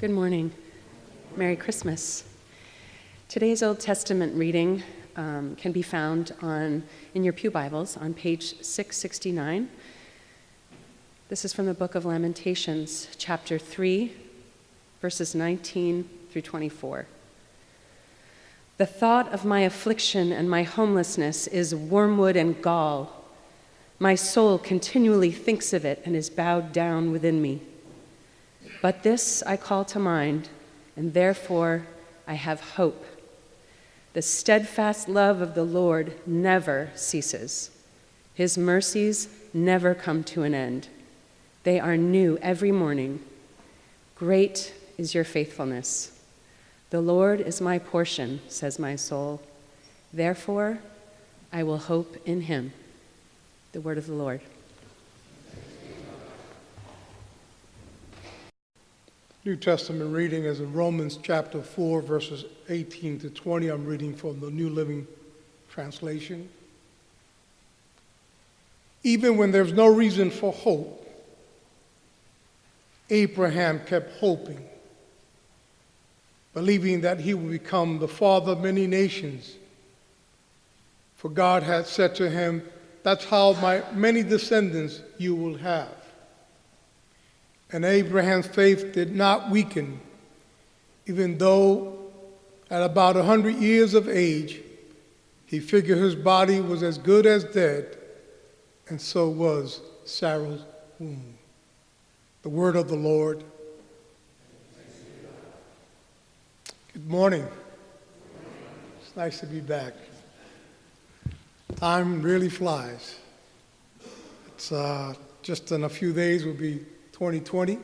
Good morning. Merry Christmas. Today's Old Testament reading can be found in your pew Bibles on page 669. This is from the book of Lamentations, chapter 3, verses 19 through 24. The thought of my affliction and my homelessness is wormwood and gall. My soul continually thinks of it and is bowed down within me. But this I call to mind, and therefore I have hope. The steadfast love of the Lord never ceases. His mercies never come to an end. They are new every morning. Great is your faithfulness. The Lord is my portion, says my soul. Therefore, I will hope in him. The word of the Lord. New Testament reading is in Romans chapter 4, verses 18 to 20. I'm reading from the New Living Translation. Even when there's no reason for hope, Abraham kept hoping, believing that he would become the father of many nations. For God had said to him, "That's how many descendants you will have." And Abraham's faith did not weaken, even though at about 100 years of age, he figured his body was as good as dead, and so was Sarah's womb. The word of the Lord. Good morning. It's nice to be back. Time really flies. It's just in a few days will be 2020.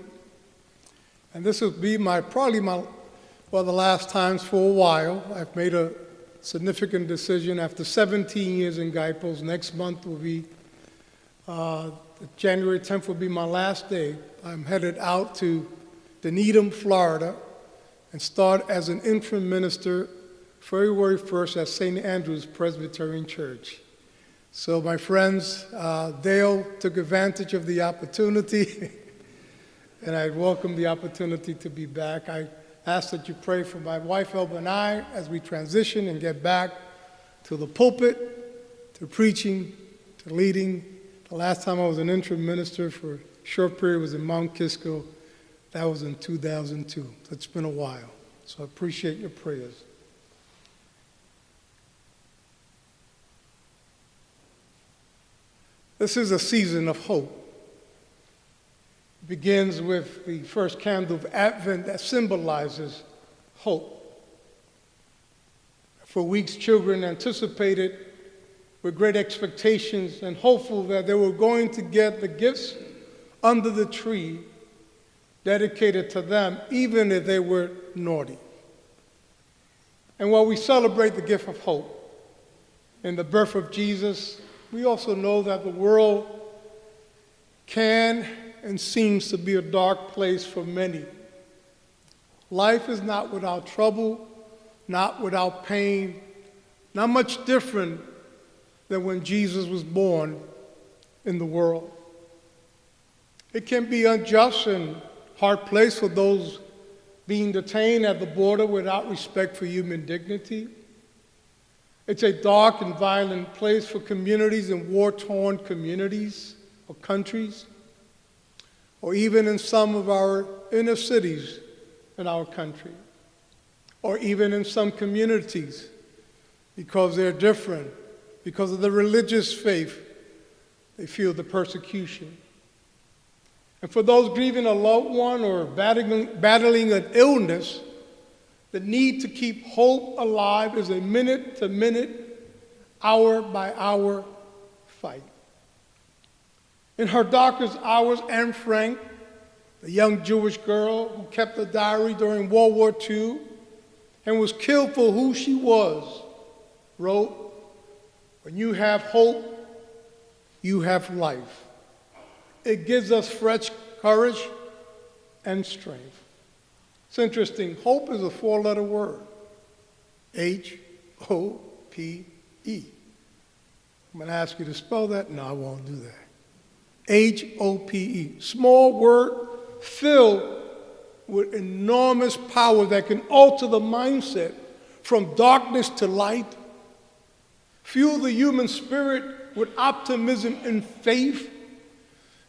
And this will be probably the last times for a while. I've made a significant decision after 17 years in Guidepost. Next month will be, January 10th will be my last day. I'm headed out to Dunedin, Florida, and start as an interim minister February 1st at St. Andrew's Presbyterian Church. So my friends, Dale took advantage of the opportunity, and I welcome the opportunity to be back. I ask that you pray for my wife, Elba, and I as we transition and get back to the pulpit, to preaching, to leading. The last time I was an interim minister for a short period was in Mount Kisco. That was in 2002. So it's been a while. So I appreciate your prayers. This is a season of hope. It begins with the first candle of Advent that symbolizes hope. For weeks, children anticipated with great expectations and hopeful that they were going to get the gifts under the tree dedicated to them, even if they were naughty. And while we celebrate the gift of hope in the birth of Jesus, we also know that the world can and seems to be a dark place for many. Life is not without trouble, not without pain, not much different than when Jesus was born in the world. It can be unjust and hard place for those being detained at the border without respect for human dignity. It's a dark and violent place for communities in war-torn communities or countries, or even in some of our inner cities in our country, or even in some communities because they're different, because of the religious faith, they feel the persecution. And for those grieving a loved one or battling an illness, the need to keep hope alive is a minute-to-minute, hour-by-hour fight. In her darkest hours, Anne Frank, the young Jewish girl who kept a diary during World War II and was killed for who she was, wrote, "When you have hope, you have life. It gives us fresh courage and strength." It's interesting. Hope is a four-letter word. H-O-P-E. I'm going to ask you to spell that. No, I won't do that. H-O-P-E. Small word filled with enormous power that can alter the mindset from darkness to light, fuel the human spirit with optimism and faith,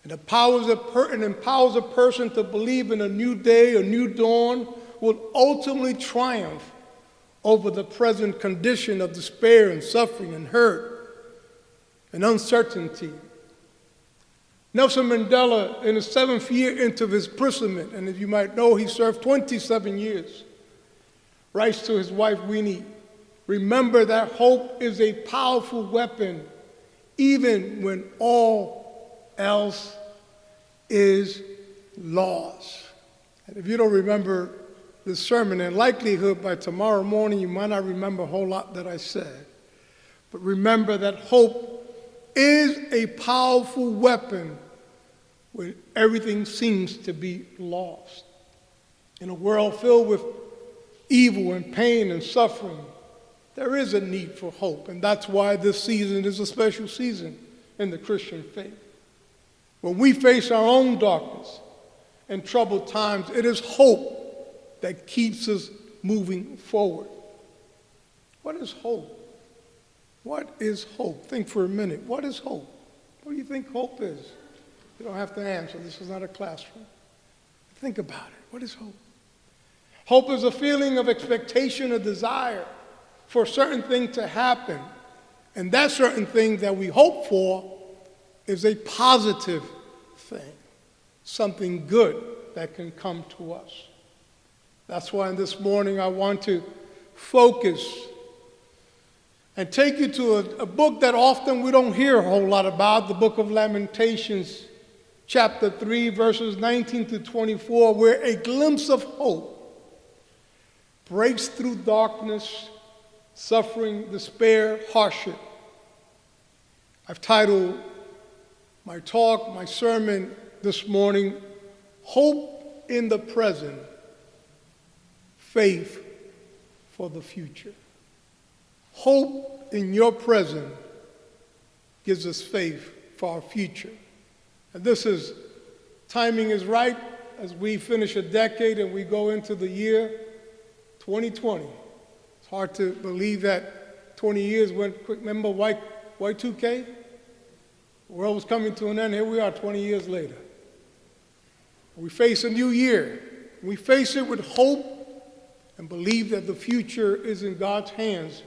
and empowers a person to believe in a new day, a new dawn, will ultimately triumph over the present condition of despair and suffering and hurt and uncertainty. Nelson Mandela, in his 7th year into his imprisonment, and as you might know, he served 27 years, writes to his wife, Winnie, "Remember that hope is a powerful weapon, even when all else is lost." And if you don't remember this sermon, in likelihood by tomorrow morning you might not remember a whole lot that I said. But remember that hope is a powerful weapon when everything seems to be lost. In a world filled with evil and pain and suffering, there is a need for hope, and that's why this season is a special season in the Christian faith. When we face our own darkness and troubled times, it is hope that keeps us moving forward. What is hope? What is hope? Think for a minute. What is hope? What do you think hope is? You don't have to answer. This is not a classroom. Think about it. What is hope? Hope is a feeling of expectation, a desire for a certain thing to happen. And that certain thing that we hope for is a positive thing, something good that can come to us. That's why this morning I want to focus and take you to a book that often we don't hear a whole lot about, the book of Lamentations, chapter 3, verses 19 to 24, where a glimpse of hope breaks through darkness, suffering, despair, hardship. I've titled my talk, my sermon this morning, Hope in the Present, Faith for the Future. Hope in your present gives us faith for our future. And timing is right as we finish a decade and we go into the year 2020. It's hard to believe that 20 years went quick. Remember Y2K? The world was coming to an end. Here we are 20 years later. We face a new year. We face it with hope and believe that the future is in God's hands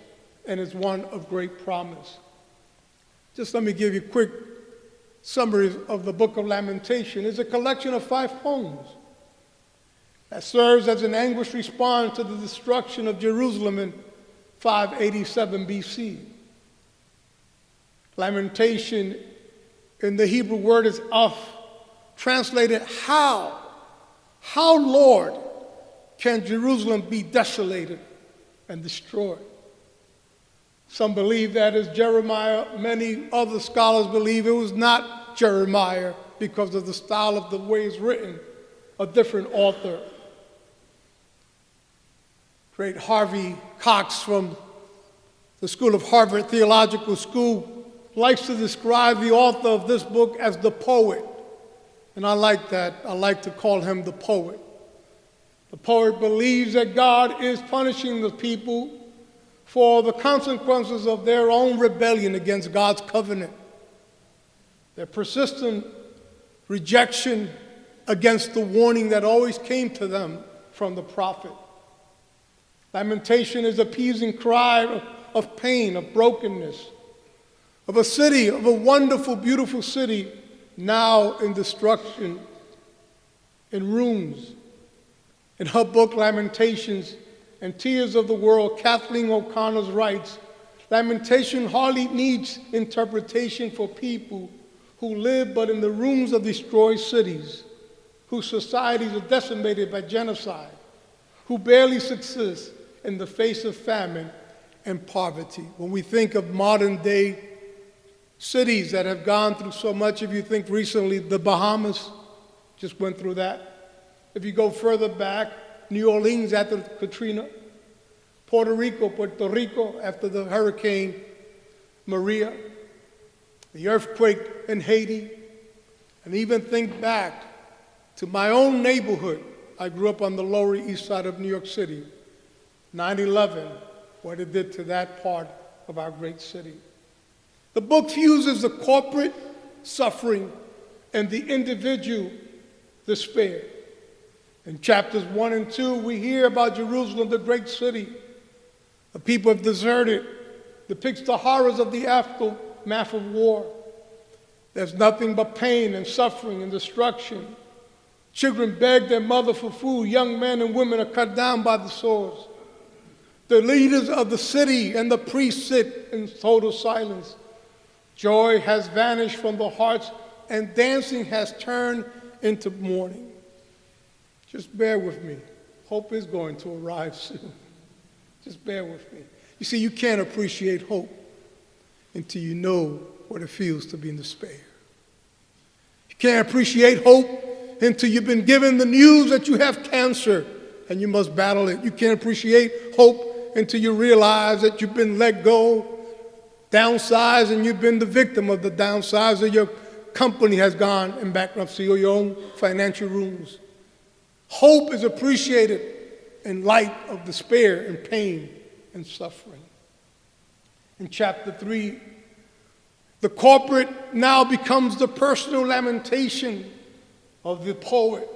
and is one of great promise. Just let me give you a quick summary of the book of Lamentation. It's a collection of 5 poems that serves as an anguished response to the destruction of Jerusalem in 587 BC. Lamentation in the Hebrew word is af, translated how. How, Lord, can Jerusalem be desolated and destroyed? Some believe that is Jeremiah. Many other scholars believe it was not Jeremiah because of the style of the way it's written, a different author. Great Harvey Cox from the School of Harvard Theological School likes to describe the author of this book as the poet. And I like that. I like to call him the poet. The poet believes that God is punishing the people for the consequences of their own rebellion against God's covenant, their persistent rejection against the warning that always came to them from the prophet. Lamentation is an appeasing cry of pain, of brokenness, of a city, of a wonderful, beautiful city now in destruction, in ruins. In her book, Lamentations and Tears of the World, Kathleen O'Connor writes, lamentation hardly needs interpretation for people who live but in the ruins of destroyed cities, whose societies are decimated by genocide, who barely subsist in the face of famine and poverty. When we think of modern day cities that have gone through so much, if you think recently, the Bahamas just went through that. If you go further back, New Orleans after Katrina, Puerto Rico after the Hurricane Maria, the earthquake in Haiti, and even think back to my own neighborhood I grew up on the Lower East Side of New York City. 9/11, what it did to that part of our great city. The book fuses the corporate suffering and the individual despair. In chapters 1 and 2, we hear about Jerusalem, the great city. The people have deserted, depicts the horrors of the aftermath of war. There's nothing but pain and suffering and destruction. Children beg their mother for food. Young men and women are cut down by the swords. The leaders of the city and the priests sit in total silence. Joy has vanished from the hearts, and dancing has turned into mourning. Just bear with me. Hope is going to arrive soon. Just bear with me. You see, you can't appreciate hope until you know what it feels to be in despair. You can't appreciate hope until you've been given the news that you have cancer and you must battle it. You can't appreciate hope until you realize that you've been let go, downsized, and you've been the victim of the downsize, or your company has gone in bankruptcy, or your own financial ruins. Hope is appreciated in light of despair and pain and suffering. In chapter 3, the corporate now becomes the personal lamentation of the poet,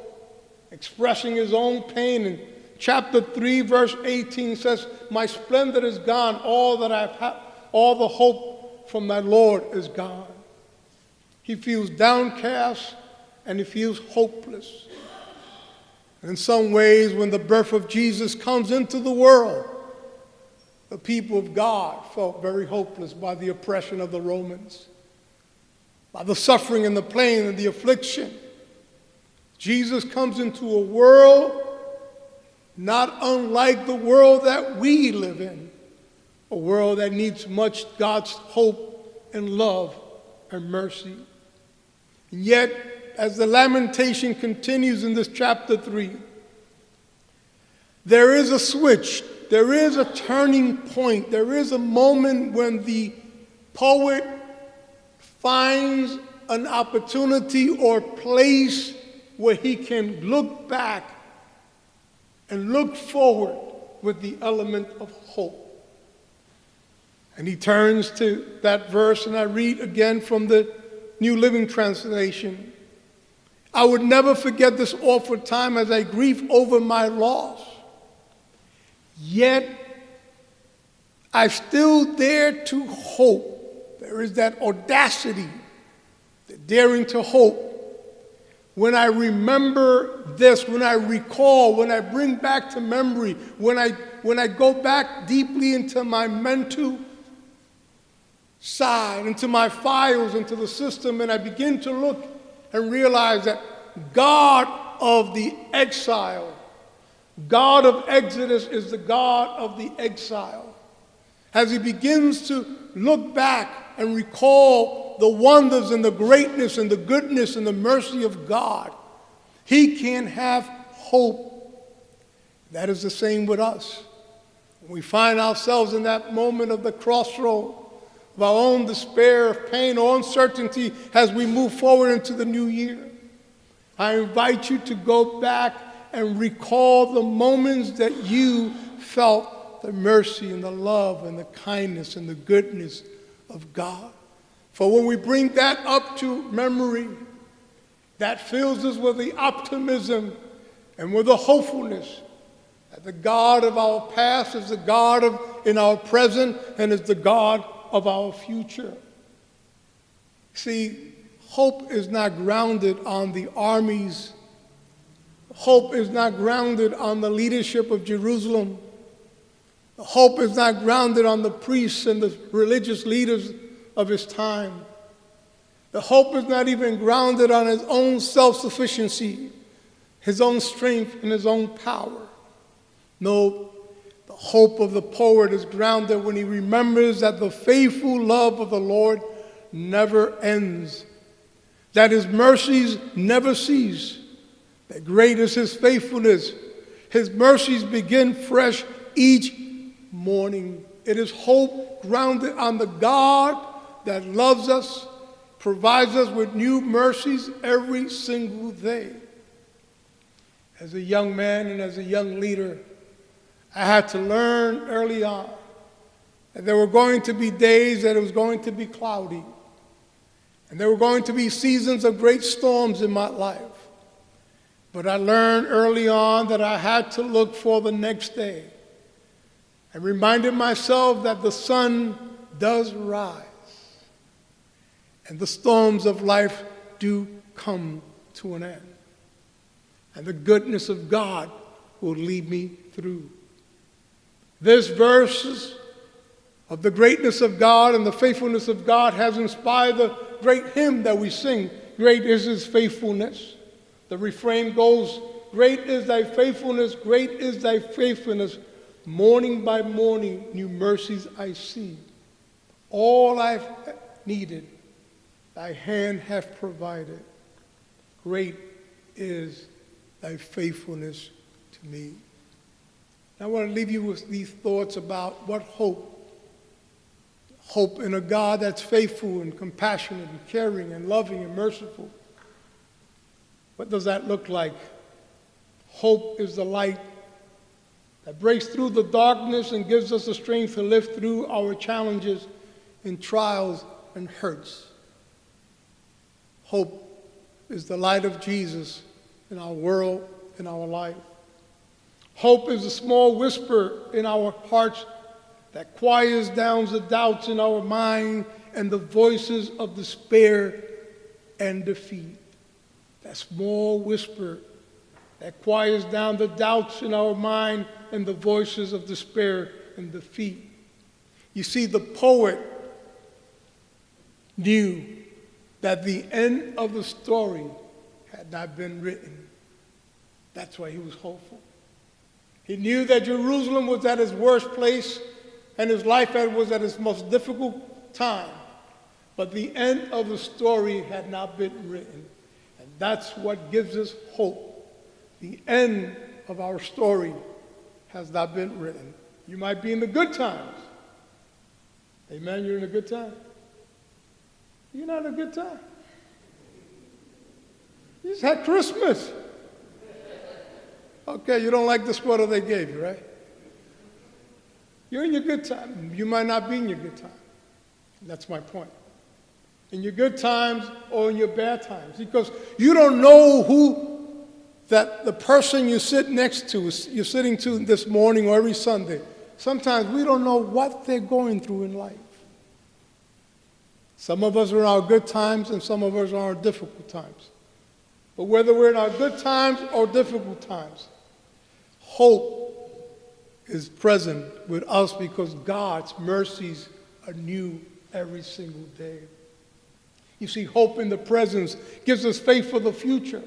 expressing his own pain. And chapter 3, verse 18 says, "My splendor is gone, all that I've had, all the hope from my Lord is gone." He feels downcast and he feels hopeless. In some ways, when the birth of Jesus comes into the world, the people of God felt very hopeless by the oppression of the Romans, by the suffering and the pain and the affliction. Jesus comes into a world not unlike the world that we live in, a world that needs much God's hope and love and mercy. And yet, as the lamentation continues in this chapter 3, there is a switch, there is a turning point, there is a moment when the poet finds an opportunity or place where he can look back and look forward with the element of hope. And he turns to that verse, and I read again from the New Living Translation. "I would never forget this awful time as I grieve over my loss. Yet I still dare to hope." There is that audacity, the daring to hope. When I remember this, when I recall, when I bring back to memory, when I go back deeply into my mental side, into my files, into the system, and I begin to look and realize that God of the exile, God of Exodus, is the God of the exile. As he begins to look back and recall the wonders and the greatness and the goodness and the mercy of God, he can have hope. That is the same with us. When we find ourselves in that moment of the crossroad of our own despair, of pain, or uncertainty as we move forward into the new year, I invite you to go back and recall the moments that you felt the mercy and the love and the kindness and the goodness of God. For when we bring that up to memory, that fills us with the optimism and with the hopefulness that the God of our past is the God in our present and is the God of our future. See, hope is not grounded on the armies. Hope is not grounded on the leadership of Jerusalem. Hope is not grounded on the priests and the religious leaders of his time. The hope is not even grounded on his own self-sufficiency, his own strength, and his own power. No, the hope of the poet is grounded when he remembers that the faithful love of the Lord never ends, that his mercies never cease, that great is his faithfulness. His mercies begin fresh each morning. It is hope grounded on the God that loves us, provides us with new mercies every single day. As a young man and as a young leader, I had to learn early on that there were going to be days that it was going to be cloudy, and there were going to be seasons of great storms in my life. But I learned early on that I had to look for the next day. I reminded myself that the sun does rise, and the storms of life do come to an end. And the goodness of God will lead me through. This verse of the greatness of God and the faithfulness of God has inspired the great hymn that we sing, "Great is His faithfulness." The refrain goes, "Great is thy faithfulness, great is thy faithfulness. Morning by morning, new mercies I see. All I've needed, thy hand hath provided. Great is thy faithfulness to me." I want to leave you with these thoughts about what hope in a God that's faithful and compassionate and caring and loving and merciful. What does that look like? Hope is the light that breaks through the darkness and gives us the strength to live through our challenges and trials and hurts. Hope is the light of Jesus in our world, in our life. Hope is a small whisper in our hearts that quiets down the doubts in our mind and the voices of despair and defeat. That small whisper that quiets down the doubts in our mind and the voices of despair and defeat. You see, the poet knew that the end of the story had not been written. That's why he was hopeful. He knew that Jerusalem was at its worst place and his life was at its most difficult time. But the end of the story had not been written. And that's what gives us hope. The end of our story has not been written. You might be in the good times. Amen, you're in a good time. You're not in a good time. You just had Christmas. Okay, you don't like the sweater they gave you, right? You're in your good time. You might not be in your good time. That's my point. In your good times or in your bad times. Because you don't know who that the person you sit next to, you're sitting to this morning or every Sunday. Sometimes we don't know what they're going through in life. Some of us are in our good times and some of us are in our difficult times. But whether we're in our good times or difficult times, hope is present with us because God's mercies are new every single day. You see, hope in the presence gives us faith for the future.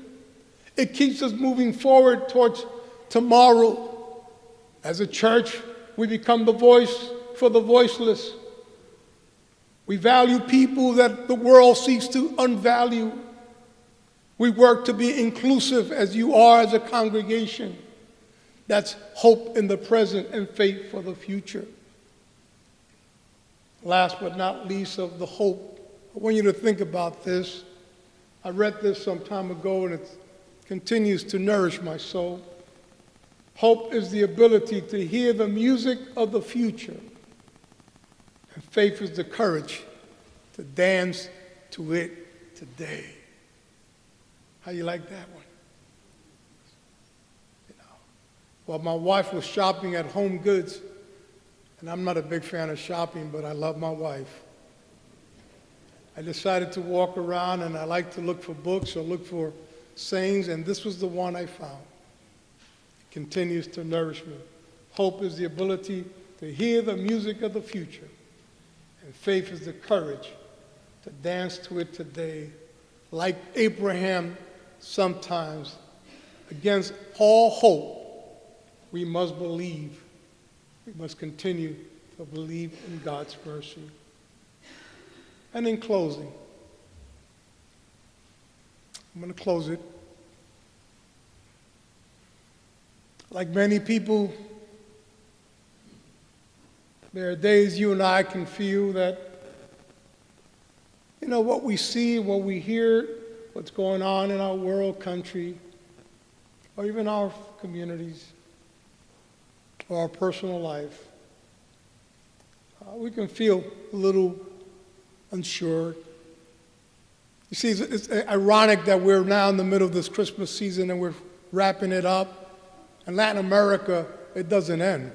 It keeps us moving forward towards tomorrow. As a church, we become the voice for the voiceless. We value people that the world seeks to unvalue. We work to be inclusive as you are as a congregation. That's hope in the present and faith for the future. Last but not least of the hope, I want you to think about this. I read this some time ago and it continues to nourish my soul. Hope is the ability to hear the music of the future. And faith is the courage to dance to it today. How you like that one? Well, my wife was shopping at Home Goods, and I'm not a big fan of shopping, but I love my wife. I decided to walk around, and I like to look for books or look for sayings, and this was the one I found. It continues to nourish me. Hope is the ability to hear the music of the future, and faith is the courage to dance to it today. Like Abraham, sometimes, against all hope, we must believe. We must continue to believe in God's mercy. And in closing, I'm going to close it. Like many people, there are days you and I can feel that, what we see, what we hear, what's going on in our world, country, or even our communities, or our personal life, we can feel a little unsure. You see, it's ironic that we're now in the middle of this Christmas season and we're wrapping it up. In Latin America, it doesn't end.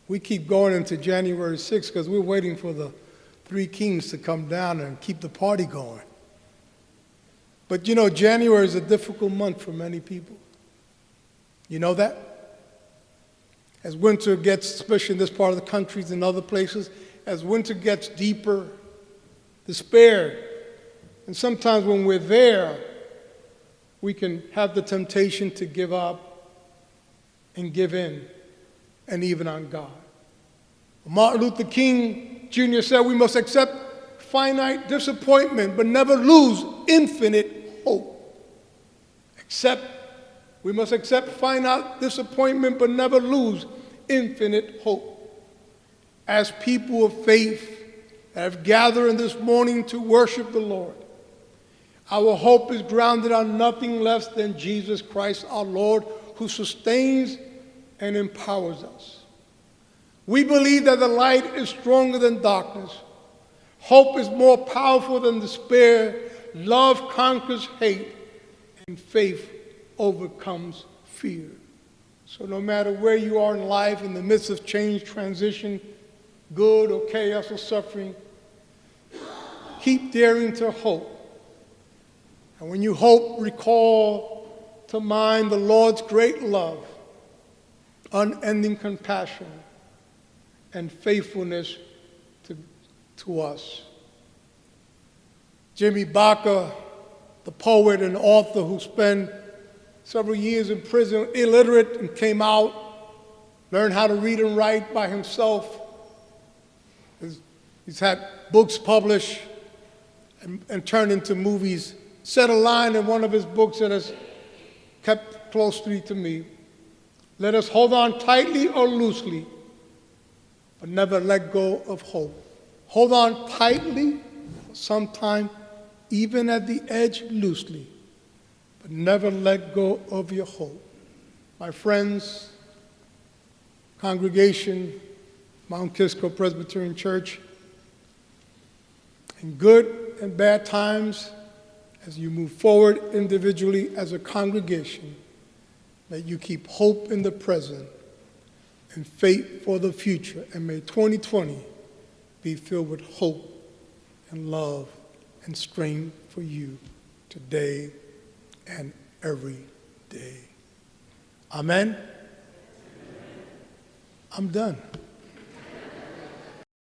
We keep going into January 6th because we're waiting for the Three Kings to come down and keep the party going. But you know, January is a difficult month for many people. You know that? As winter gets, especially in this part of the country and other places, as winter gets deeper, despair. And sometimes when we're there, we can have the temptation to give up and give in, and even on God. Martin Luther King Jr. said we must accept finite disappointment, but never lose infinite hope. We must accept finite disappointment, but never lose infinite hope. As people of faith that have gathered in this morning to worship the Lord, our hope is grounded on nothing less than Jesus Christ our Lord, who sustains and empowers us. We believe that the light is stronger than darkness. Hope is more powerful than despair. Love conquers hate, and faith overcomes fear. So no matter where you are in life, in the midst of change, transition, good or chaos or suffering, keep daring to hope. And when you hope, recall to mind the Lord's great love, unending compassion, and faithfulness to us. Jimmy Baca, the poet and author who spent several years in prison, illiterate, and came out, learned how to read and write by himself. He's had books published and turned into movies. Said a line in one of his books that has kept closely to me. Let us hold on tightly or loosely, but never let go of hope. Hold on tightly, sometime even at the edge loosely, but never let go of your hope. My friends, congregation, Mount Kisco Presbyterian Church, in good and bad times, as you move forward individually as a congregation, may you keep hope in the present and faith for the future. And may 2020 be filled with hope and love and strength for you today and every day. Amen? I'm done.